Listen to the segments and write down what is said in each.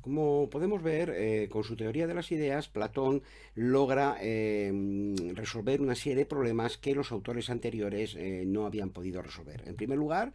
Como podemos ver, con su teoría de las ideas, Platón logra resolver una serie de problemas que los autores anteriores no habían podido resolver. En primer lugar,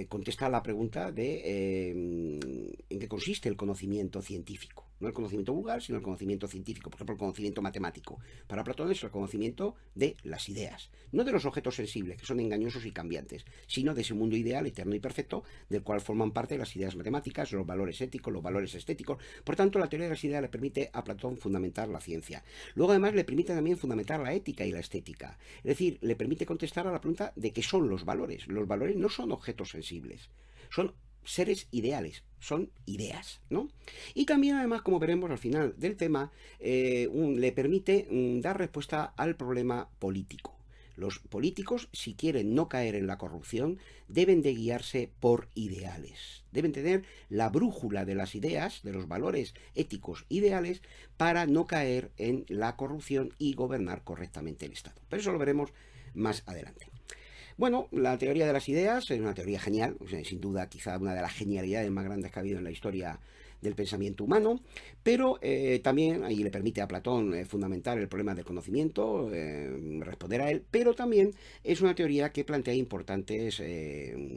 contesta la pregunta de en qué consiste el conocimiento científico. No el conocimiento vulgar, sino el conocimiento científico, por ejemplo, el conocimiento matemático. Para Platón es el conocimiento de las ideas, no de los objetos sensibles, que son engañosos y cambiantes, sino de ese mundo ideal, eterno y perfecto, del cual forman parte las ideas matemáticas, los valores éticos, los valores estéticos. Por tanto, la teoría de las ideas le permite a Platón fundamentar la ciencia. Luego, además, le permite también fundamentar la ética y la estética. Es decir, le permite contestar a la pregunta de qué son los valores. Los valores no son objetos sensibles, son seres ideales, son ideas, ¿no? Y también, además, como veremos al final del tema, le permite dar respuesta al problema político. Los políticos, si quieren no caer en la corrupción, deben de guiarse por ideales. Deben tener la brújula de las ideas, de los valores éticos ideales, para no caer en la corrupción y gobernar correctamente el Estado. Pero eso lo veremos más adelante. Bueno, la teoría de las ideas es una teoría genial, o sea, sin duda quizá una de las genialidades más grandes que ha habido en la historia del pensamiento humano, pero también ahí le permite a Platón fundamentar el problema del conocimiento, responder a él, pero también es una teoría que plantea importantes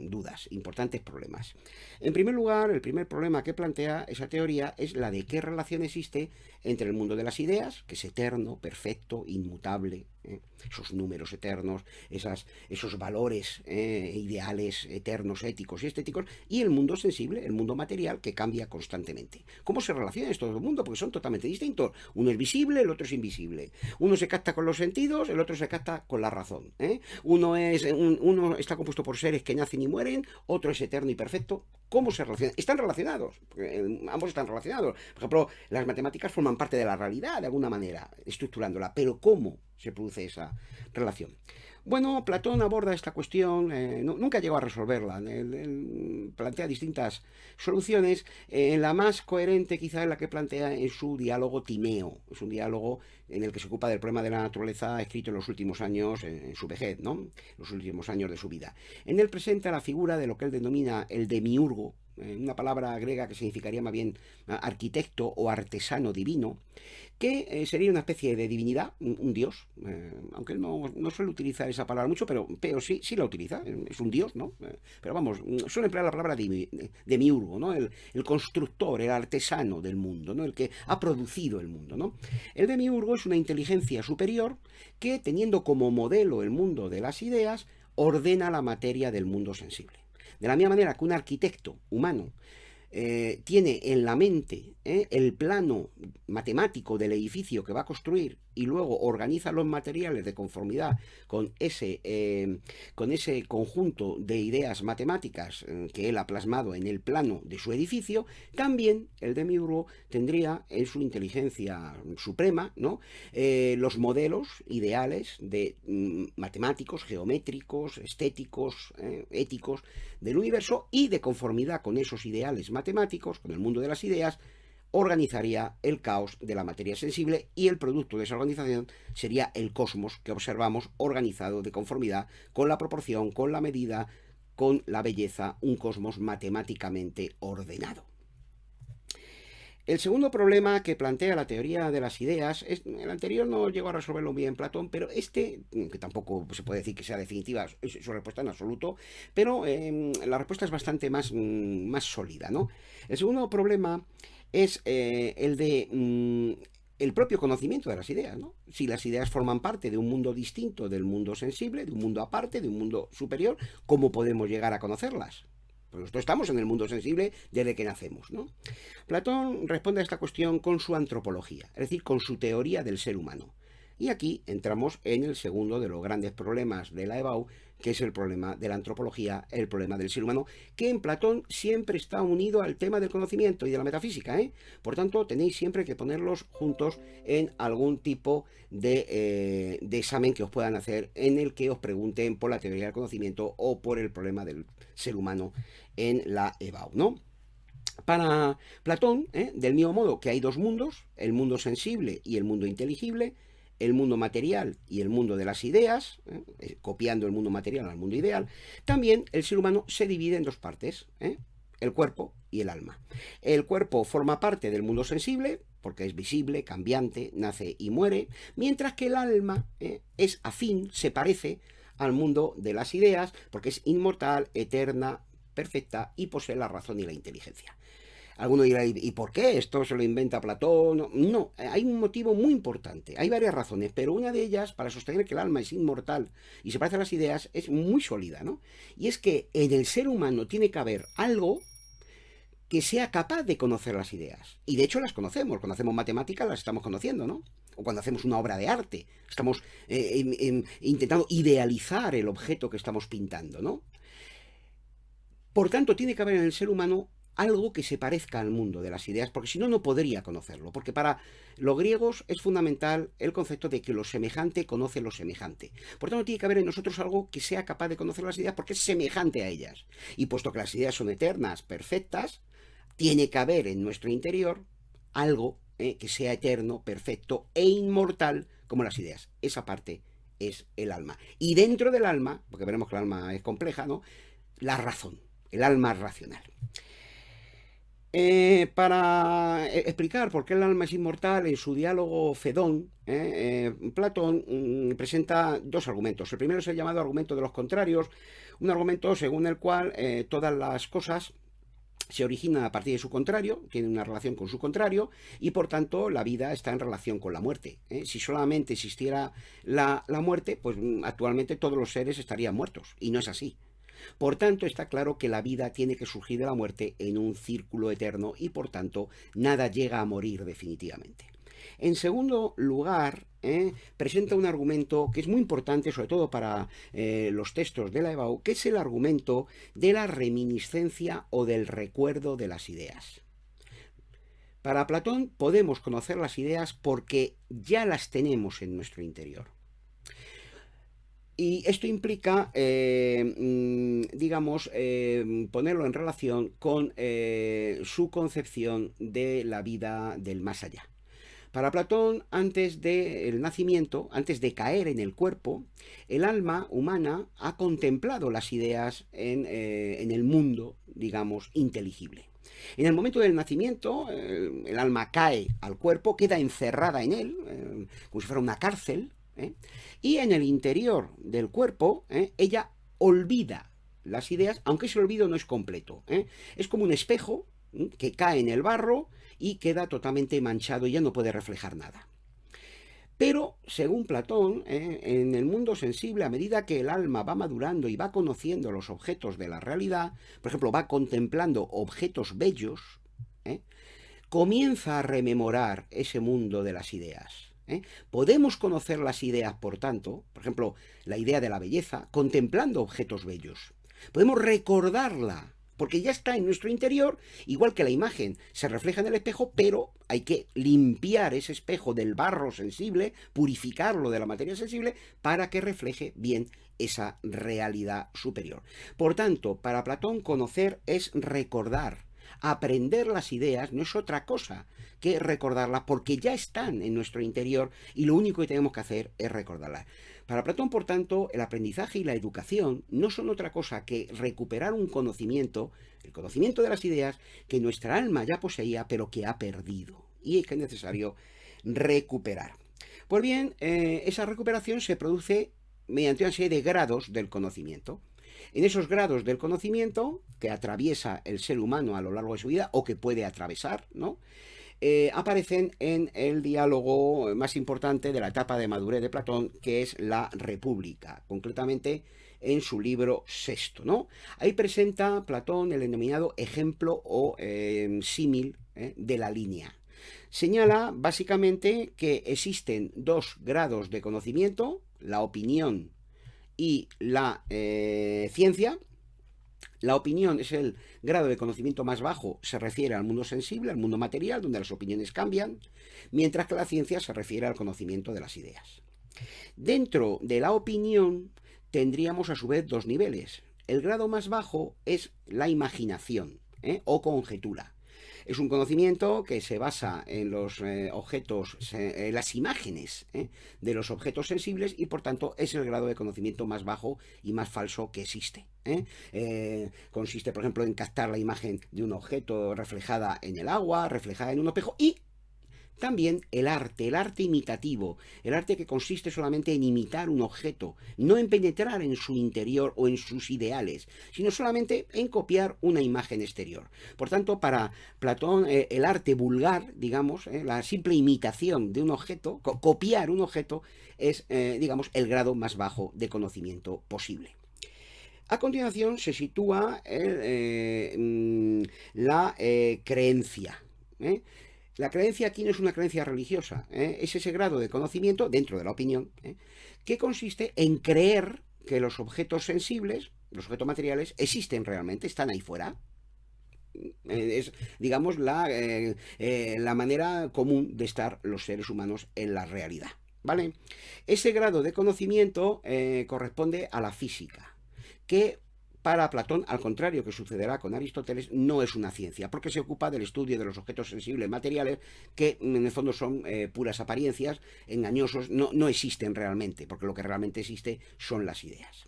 dudas, importantes problemas. En primer lugar, el primer problema que plantea esa teoría es la de qué relación existe entre el mundo de las ideas, que es eterno, perfecto, inmutable, esos números eternos, esos valores ideales, eternos, éticos y estéticos, y el mundo sensible, el mundo material, que cambia constantemente. ¿Cómo se relaciona esto todo el mundo? Porque son totalmente distintos. Uno es visible, el otro es invisible. Uno se capta con los sentidos, el otro se capta con la razón. Uno está compuesto por seres que nacen y mueren, otro es eterno y perfecto. ¿Cómo se relacionan? Están relacionados, ambos están relacionados. Por ejemplo, las matemáticas forman parte de la realidad de alguna manera, estructurándola, pero ¿cómo se produce esa relación? Bueno, Platón aborda esta cuestión, nunca llegó a resolverla, él plantea distintas soluciones, la más coherente quizá es la que plantea en su diálogo Timeo, es un diálogo en el que se ocupa del problema de la naturaleza escrito en los últimos años, en su vejez, ¿no? Los últimos años de su vida. En él presenta la figura de lo que él denomina el demiurgo, una palabra griega que significaría más bien arquitecto o artesano divino, que sería una especie de divinidad, un dios, aunque él no suele utilizar esa palabra mucho, pero sí la utiliza, es un dios, ¿no? Pero vamos, suele emplear la palabra demiurgo, ¿no? El constructor, el artesano del mundo, ¿no? El que ha producido el mundo, ¿no? El demiurgo es una inteligencia superior que, teniendo como modelo el mundo de las ideas, ordena la materia del mundo sensible. De la misma manera que un arquitecto humano tiene en la mente el plano matemático del edificio que va a construir y luego organiza los materiales de conformidad con ese conjunto de ideas matemáticas que él ha plasmado en el plano de su edificio, también el demiurgo tendría en su inteligencia suprema, ¿no? Los modelos ideales de matemáticos, geométricos, estéticos, éticos del universo, y de conformidad con esos ideales matemáticos, con el mundo de las ideas, organizaría el caos de la materia sensible, y el producto de esa organización sería el cosmos que observamos organizado de conformidad con la proporción, con la medida, con la belleza, un cosmos matemáticamente ordenado. El segundo problema que plantea la teoría de las ideas, el anterior no llegó a resolverlo bien Platón, pero este, que tampoco se puede decir que sea definitiva su respuesta en absoluto, pero la respuesta es bastante más sólida, ¿no? El segundo problema es el de el propio conocimiento de las ideas, ¿no? Si las ideas forman parte de un mundo distinto del mundo sensible, de un mundo aparte, de un mundo superior, ¿cómo podemos llegar a conocerlas? Pues nosotros estamos en el mundo sensible desde que nacemos, ¿no? Platón responde a esta cuestión con su antropología, es decir, con su teoría del ser humano. Y aquí entramos en el segundo de los grandes problemas de la EBAU, que es el problema de la antropología, el problema del ser humano, que en Platón siempre está unido al tema del conocimiento y de la metafísica, ¿eh? Por tanto, tenéis siempre que ponerlos juntos en algún tipo de examen que os puedan hacer, en el que os pregunten por la teoría del conocimiento o por el problema del ser humano en la EBAU, ¿no? Para Platón, del mismo modo que hay dos mundos, el mundo sensible y el mundo inteligible, el mundo material y el mundo de las ideas, copiando el mundo material al mundo ideal, también el ser humano se divide en dos partes, el cuerpo y el alma. El cuerpo forma parte del mundo sensible, porque es visible, cambiante, nace y muere, mientras que el alma es afín, se parece al mundo de las ideas, porque es inmortal, eterna, perfecta y posee la razón y la inteligencia. Alguno dirá, ¿y por qué esto se lo inventa Platón? No, hay un motivo muy importante. Hay varias razones, pero una de ellas, para sostener que el alma es inmortal y se parece a las ideas, es muy sólida, ¿no? Y es que en el ser humano tiene que haber algo que sea capaz de conocer las ideas. Y de hecho las conocemos. Cuando hacemos matemáticas las estamos conociendo, ¿no? O cuando hacemos una obra de arte. Estamos intentando idealizar el objeto que estamos pintando, ¿no? Por tanto, tiene que haber en el ser humano algo que se parezca al mundo de las ideas, porque si no, no podría conocerlo. Porque para los griegos es fundamental el concepto de que lo semejante conoce lo semejante. Por tanto, tiene que haber en nosotros algo que sea capaz de conocer las ideas porque es semejante a ellas. Y puesto que las ideas son eternas, perfectas, tiene que haber en nuestro interior algo que sea eterno, perfecto e inmortal como las ideas. Esa parte es el alma. Y dentro del alma, porque veremos que el alma es compleja, ¿no? La razón, el alma racional. Para explicar por qué el alma es inmortal, en su diálogo Fedón, Platón presenta dos argumentos. El primero es el llamado argumento de los contrarios, un argumento según el cual todas las cosas se originan a partir de su contrario, tienen una relación con su contrario, y por tanto la vida está en relación con la muerte. Si solamente existiera la muerte, pues actualmente todos los seres estarían muertos, y no es así. Por tanto, está claro que la vida tiene que surgir de la muerte en un círculo eterno y por tanto nada llega a morir definitivamente. En segundo lugar, presenta un argumento que es muy importante, sobre todo para los textos de la EBAU, que es el argumento de la reminiscencia o del recuerdo de las ideas. Para Platón podemos conocer las ideas porque ya las tenemos en nuestro interior. Y esto implica, digamos, ponerlo en relación con su concepción de la vida del más allá. Para Platón, antes del nacimiento, antes de caer en el cuerpo, el alma humana ha contemplado las ideas en el mundo, digamos, inteligible. En el momento del nacimiento, el alma cae al cuerpo, queda encerrada en él, como si fuera una cárcel, y en el interior del cuerpo ella olvida las ideas, aunque ese olvido no es completo. Es como un espejo que cae en el barro y queda totalmente manchado y ya no puede reflejar nada. Pero, según Platón, en el mundo sensible, a medida que el alma va madurando y va conociendo los objetos de la realidad, por ejemplo, va contemplando objetos bellos, comienza a rememorar ese mundo de las ideas. Podemos conocer las ideas, por tanto, por ejemplo, la idea de la belleza, contemplando objetos bellos. Podemos recordarla, porque ya está en nuestro interior, igual que la imagen se refleja en el espejo, pero hay que limpiar ese espejo del barro sensible, purificarlo de la materia sensible, para que refleje bien esa realidad superior. Por tanto, para Platón, conocer es recordar. Aprender las ideas no es otra cosa que recordarlas porque ya están en nuestro interior y lo único que tenemos que hacer es recordarlas. Para Platón, por tanto, el aprendizaje y la educación no son otra cosa que recuperar un conocimiento, el conocimiento de las ideas que nuestra alma ya poseía pero que ha perdido y que es necesario recuperar. Pues bien, esa recuperación se produce mediante una serie de grados del conocimiento. En esos grados del conocimiento que atraviesa el ser humano a lo largo de su vida o que puede atravesar, ¿no? Aparecen en el diálogo más importante de la etapa de madurez de Platón, que es la República, concretamente en su libro sexto, ¿no? Ahí presenta Platón el denominado ejemplo o símil de la línea. Señala básicamente que existen dos grados de conocimiento, la opinión y la ciencia. La opinión es el grado de conocimiento más bajo, se refiere al mundo sensible, al mundo material, donde las opiniones cambian, mientras que la ciencia se refiere al conocimiento de las ideas. Dentro de la opinión tendríamos a su vez dos niveles. El grado más bajo es la imaginación o conjetura. Es un conocimiento que se basa en los objetos, las imágenes de los objetos sensibles y por tanto es el grado de conocimiento más bajo y más falso que existe. Consiste, por ejemplo, en captar la imagen de un objeto reflejada en el agua, reflejada en un espejo y también el arte imitativo, el arte que consiste solamente en imitar un objeto, no en penetrar en su interior o en sus ideales, sino solamente en copiar una imagen exterior. Por tanto, para Platón, el arte vulgar, digamos, la simple imitación de un objeto, copiar un objeto, es, digamos, el grado más bajo de conocimiento posible. A continuación se sitúa la creencia. ¿eh? La creencia aquí no es una creencia religiosa, es ese grado de conocimiento, dentro de la opinión, que consiste en creer que los objetos sensibles, los objetos materiales, existen realmente, están ahí fuera. Es, digamos, la manera común de estar los seres humanos en la realidad. ¿Vale? Ese grado de conocimiento corresponde a la física, que para Platón, al contrario que sucederá con Aristóteles, no es una ciencia, porque se ocupa del estudio de los objetos sensibles materiales, que en el fondo son puras apariencias, engañosos, no existen realmente, porque lo que realmente existe son las ideas.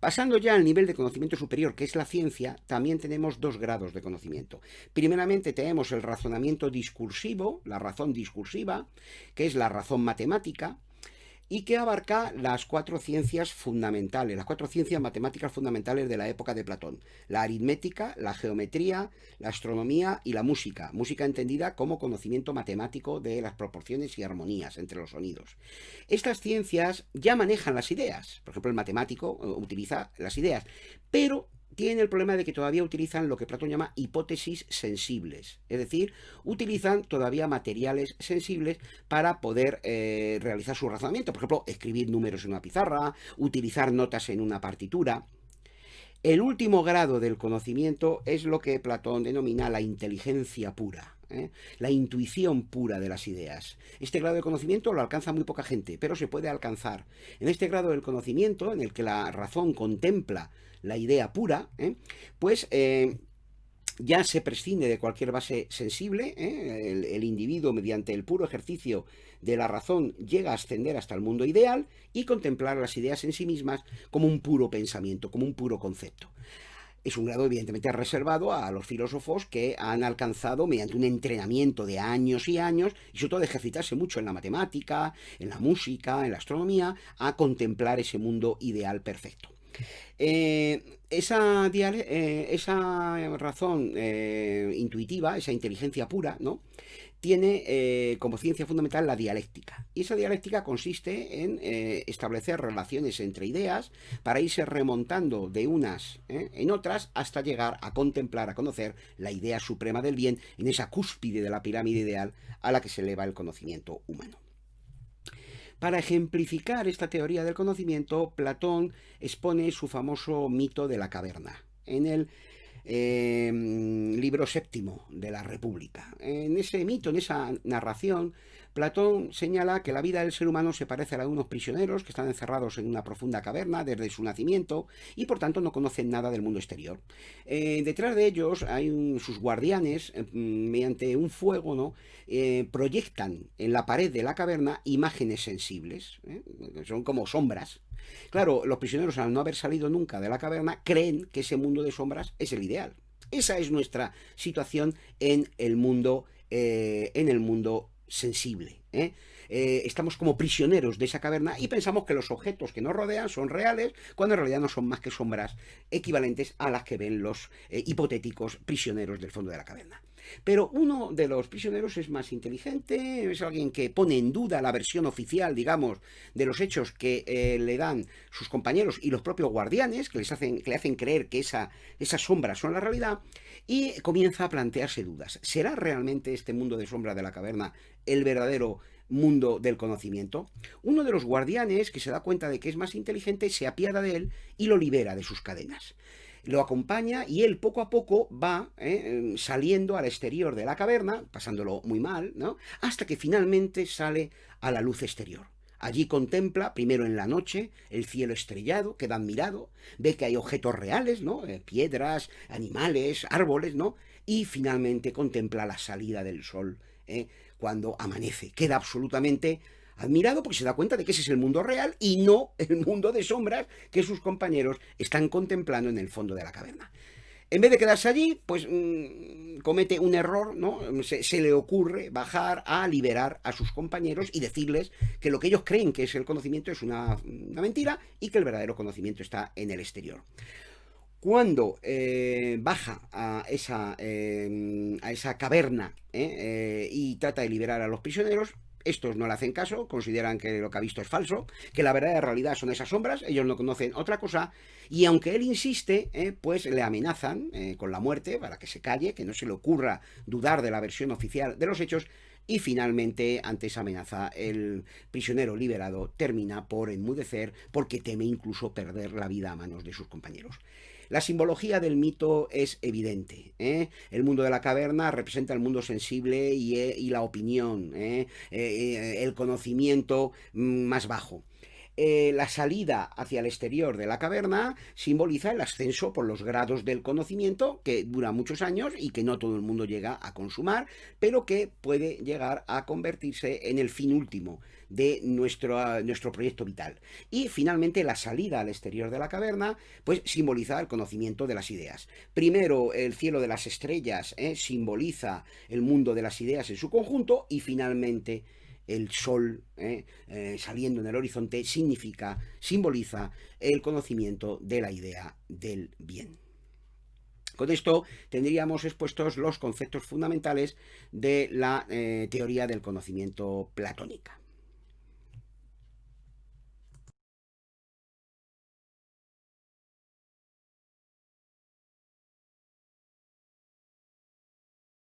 Pasando ya al nivel de conocimiento superior, que es la ciencia, también tenemos dos grados de conocimiento. Primeramente tenemos el razonamiento discursivo, la razón discursiva, que es la razón matemática, y que abarca las cuatro ciencias fundamentales, las cuatro ciencias matemáticas fundamentales de la época de Platón: la aritmética, la geometría, la astronomía y la música, música entendida como conocimiento matemático de las proporciones y armonías entre los sonidos. Estas ciencias ya manejan las ideas, por ejemplo el matemático utiliza las ideas, pero tiene el problema de que todavía utilizan lo que Platón llama hipótesis sensibles, es decir, utilizan todavía materiales sensibles para poder realizar su razonamiento, por ejemplo, escribir números en una pizarra, utilizar notas en una partitura. El último grado del conocimiento es lo que Platón denomina la inteligencia pura. La intuición pura de las ideas. Este grado de conocimiento lo alcanza muy poca gente, pero se puede alcanzar. En este grado del conocimiento, en el que la razón contempla la idea pura, pues ya se prescinde de cualquier base sensible, el individuo, mediante el puro ejercicio de la razón, llega a ascender hasta el mundo ideal y contemplar las ideas en sí mismas como un puro pensamiento, como un puro concepto. Es un grado evidentemente reservado a los filósofos que han alcanzado, mediante un entrenamiento de años y años, y sobre todo de ejercitarse mucho en la matemática, en la música, en la astronomía, a contemplar ese mundo ideal perfecto. Esa razón intuitiva, esa inteligencia pura, ¿no?, tiene como ciencia fundamental la dialéctica. Y esa dialéctica consiste en establecer relaciones entre ideas para irse remontando de unas en otras hasta llegar a contemplar, a conocer la idea suprema del bien en esa cúspide de la pirámide ideal a la que se eleva el conocimiento humano. Para ejemplificar esta teoría del conocimiento, Platón expone su famoso mito de la caverna en el libro séptimo de la República. En ese mito, en esa narración, Platón señala que la vida del ser humano se parece a la de unos prisioneros que están encerrados en una profunda caverna desde su nacimiento y por tanto no conocen nada del mundo exterior. Detrás de ellos hay sus guardianes, mediante un fuego, ¿no?, proyectan en la pared de la caverna imágenes sensibles, son como sombras. Claro, los prisioneros, al no haber salido nunca de la caverna, creen que ese mundo de sombras es el ideal. Esa es nuestra situación en el mundo sensible. Estamos como prisioneros de esa caverna y pensamos que los objetos que nos rodean son reales, cuando en realidad no son más que sombras equivalentes a las que ven los hipotéticos prisioneros del fondo de la caverna. Pero uno de los prisioneros es más inteligente, es alguien que pone en duda la versión oficial, digamos, de los hechos que le dan sus compañeros y los propios guardianes, que le hacen creer que esas sombras son la realidad, y comienza a plantearse dudas. ¿Será realmente este mundo de sombras de la caverna el verdadero mundo del conocimiento? Uno de los guardianes, que se da cuenta de que es más inteligente, se apiada de él y lo libera de sus cadenas. Lo acompaña y él poco a poco va saliendo al exterior de la caverna, pasándolo muy mal, ¿no?, hasta que finalmente sale a la luz exterior. Allí contempla, primero en la noche, el cielo estrellado, queda admirado, ve que hay objetos reales, ¿no? Piedras, animales, árboles, ¿no? Y finalmente contempla la salida del sol, cuando amanece. Queda absolutamente admirado porque se da cuenta de que ese es el mundo real y no el mundo de sombras que sus compañeros están contemplando en el fondo de la caverna. En vez de quedarse allí, pues comete un error, ¿no? Se le ocurre bajar a liberar a sus compañeros y decirles que lo que ellos creen que es el conocimiento es una mentira y que el verdadero conocimiento está en el exterior. Cuando baja a esa caverna y trata de liberar a los prisioneros, estos no le hacen caso, consideran que lo que ha visto es falso, que la verdadera realidad son esas sombras, ellos no conocen otra cosa, y aunque él insiste, pues le amenazan con la muerte para que se calle, que no se le ocurra dudar de la versión oficial de los hechos, y finalmente, ante esa amenaza, el prisionero liberado termina por enmudecer porque teme incluso perder la vida a manos de sus compañeros. La simbología del mito es evidente. El mundo de la caverna representa el mundo sensible y la opinión, el conocimiento más bajo. La salida hacia el exterior de la caverna simboliza el ascenso por los grados del conocimiento que dura muchos años y que no todo el mundo llega a consumar, pero que puede llegar a convertirse en el fin último de nuestro proyecto vital. Y finalmente la salida al exterior de la caverna pues simboliza el conocimiento de las ideas. Primero el cielo de las estrellas simboliza el mundo de las ideas en su conjunto y finalmente el sol saliendo en el horizonte simboliza el conocimiento de la idea del bien. Con esto tendríamos expuestos los conceptos fundamentales de la teoría del conocimiento platónica.